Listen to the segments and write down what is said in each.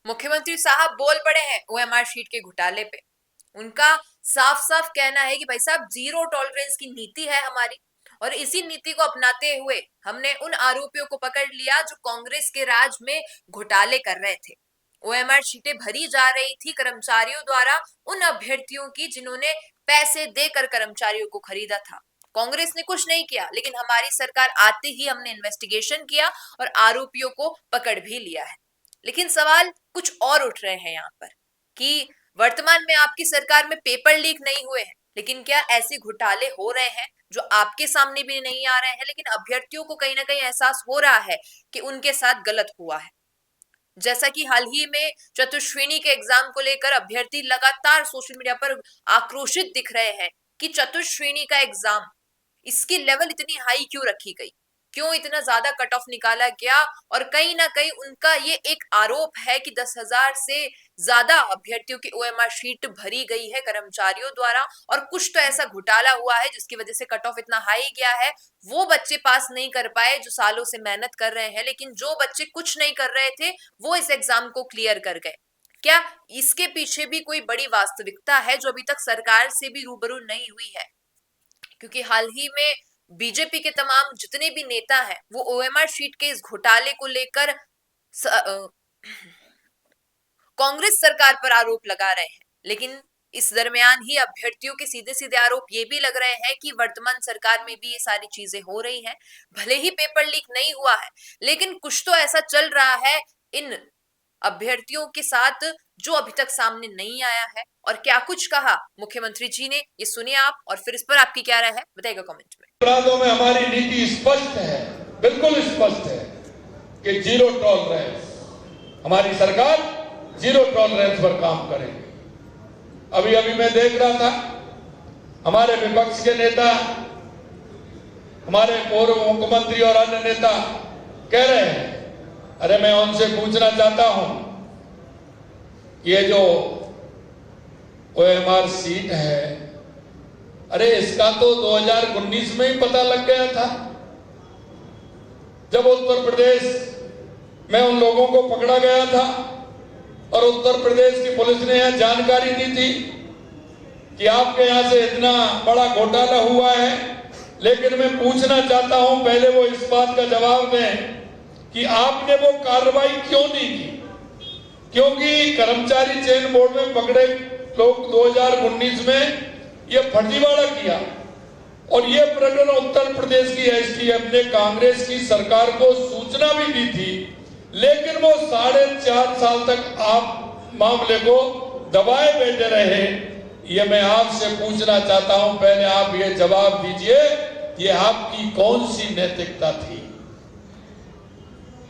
मुख्यमंत्री साहब बोल पड़े हैं ओएमआर शीट के घोटाले पे। उनका साफ साफ कहना है कि भाई साहब जीरो टॉलरेंस की नीति है हमारी, और इसी नीति को अपनाते हुए हमने उन आरोपियों को पकड़ लिया जो कांग्रेस के राज में घोटाले कर रहे थे। ओएमआर शीटें भरी जा रही थी कर्मचारियों द्वारा, उन अभ्यर्थियों की जिन्होंने पैसे देकर कर्मचारियों को खरीदा था। कांग्रेस ने कुछ नहीं किया, लेकिन हमारी सरकार आते ही हमने इन्वेस्टिगेशन किया और आरोपियों को पकड़ भी लिया है। लेकिन सवाल कुछ और उठ रहे हैं यहाँ पर कि वर्तमान में आपकी सरकार में पेपर लीक नहीं हुए हैं, लेकिन क्या ऐसे घोटाले हो रहे हैं जो आपके सामने भी नहीं आ रहे हैं, लेकिन अभ्यर्थियों को कहीं ना कहीं एहसास हो रहा है कि उनके साथ गलत हुआ है। जैसा कि हाल ही में चतुश्रेणी के एग्जाम को लेकर अभ्यर्थी लगातार सोशल मीडिया पर आक्रोशित दिख रहे हैं कि चतुश्रेणी का एग्जाम, इसकी लेवल इतनी हाई क्यों रखी गई, क्यों इतना ज्यादा कट ऑफ निकाला गया। और कहीं ना कहीं उनका ये एक आरोप है कि 10,000 से ज्यादा अभ्यर्थियों की ओएमआर शीट भरी गई है कर्मचारियों द्वारा, और कुछ तो ऐसा घोटाला हुआ है जिसकी वजह से कट ऑफ इतना हाई गया है। वो बच्चे पास नहीं कर पाए जो सालों से मेहनत कर रहे हैं, लेकिन जो बच्चे कुछ नहीं कर रहे थे वो इस एग्जाम को क्लियर कर गए। क्या इसके पीछे भी कोई बड़ी वास्तविकता है जो अभी तक सरकार से भी रूबरू नहीं हुई है? क्योंकि हाल ही में बीजेपी के तमाम जितने भी नेता हैं वो ओएमआर शीट के इस घोटाले को लेकर कांग्रेस सरकार पर आरोप लगा रहे हैं, लेकिन इस दरमियान ही अभ्यर्थियों के सीधे सीधे आरोप ये भी लग रहे हैं कि वर्तमान सरकार में भी ये सारी चीजें हो रही हैं। भले ही पेपर लीक नहीं हुआ है, लेकिन कुछ तो ऐसा चल रहा है इन अभ्यर्थियों के साथ जो अभी तक सामने नहीं आया है। और क्या कुछ कहा मुख्यमंत्री जी ने, ये सुनिए आप, और फिर इस पर आपकी क्या राय है बताइएगा कमेंट में। अपराधों में हमारी नीति स्पष्ट है, बिल्कुल स्पष्ट है कि जीरो टॉलरेंस, हमारी सरकार जीरो टॉलरेंस पर काम करेगी। अभी अभी मैं देख रहा था हमारे विपक्ष के नेता, हमारे पूर्व मुख्यमंत्री और अन्य नेता कह रहे हैं, अरे मैं उनसे पूछना चाहता हूं, ये जो ओएमआर शीट है, अरे इसका तो 2019 में ही पता लग गया था, जब उत्तर प्रदेश में उन लोगों को पकड़ा गया था और उत्तर प्रदेश की पुलिस ने यह जानकारी दी थी कि आपके यहां से इतना बड़ा घोटाला हुआ है। लेकिन मैं पूछना चाहता हूं, पहले वो इस बात का जवाब दें कि आपने वो कार्रवाई क्यों नहीं की? क्योंकि कर्मचारी चयन बोर्ड में पकड़े लोग 2019 में ये फर्जीवाड़ा किया, और ये प्रकरण उत्तर प्रदेश की एसटीएफ ने कांग्रेस की सरकार को सूचना भी दी थी, लेकिन वो 4.5 साल तक आप मामले को दबाए बैठे रहे। ये मैं आपसे पूछना चाहता हूं, पहले आप ये जवाब दीजिए, ये आपकी कौन सी नैतिकता थी?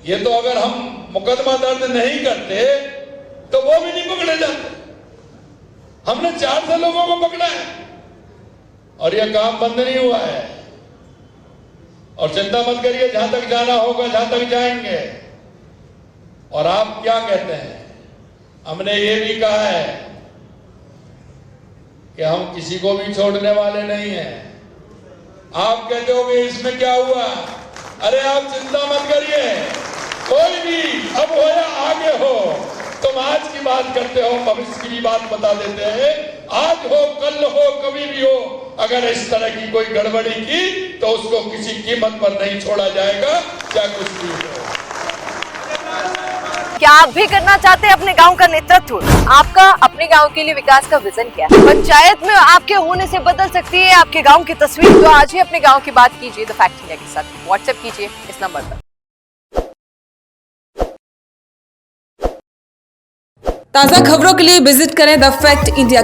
ये तो अगर हम मुकदमा दर्ज नहीं करते तो वो भी नहीं पकड़े जाते। हमने 400 लोगों को पकड़ा है और यह काम बंद नहीं हुआ है। और चिंता मत करिए, जहां तक जाना होगा जहां तक जाएंगे। और आप क्या कहते हैं? हमने ये भी कहा है कि हम किसी को भी छोड़ने वाले नहीं हैं। आप कहते हो कि इसमें क्या हुआ? अरे आप चिंता मत करिए, कोई भी अब हो या आगे हो, तुम आज की बात करते हो, भविष्य की भी बात बता देते हैं। आज हो, कल हो, कभी भी हो, अगर इस तरह की कोई गड़बड़ी की तो उसको किसी कीमत पर नहीं छोड़ा जाएगा, चाहे कुछ भी हो। क्या आप भी करना चाहते हैं अपने गांव का नेतृत्व? आपका अपने गांव के लिए विकास का विजन क्या है? पंचायत में आपके होने से बदल सकती है आपके गांव की तस्वीर। तो आज ही अपने गांव की बात कीजिए द फैक्ट इंडिया के साथ। व्हाट्सएप कीजिए इस नंबर पर। ताज़ा खबरों के लिए विजिट करें द फैक्ट इंडिया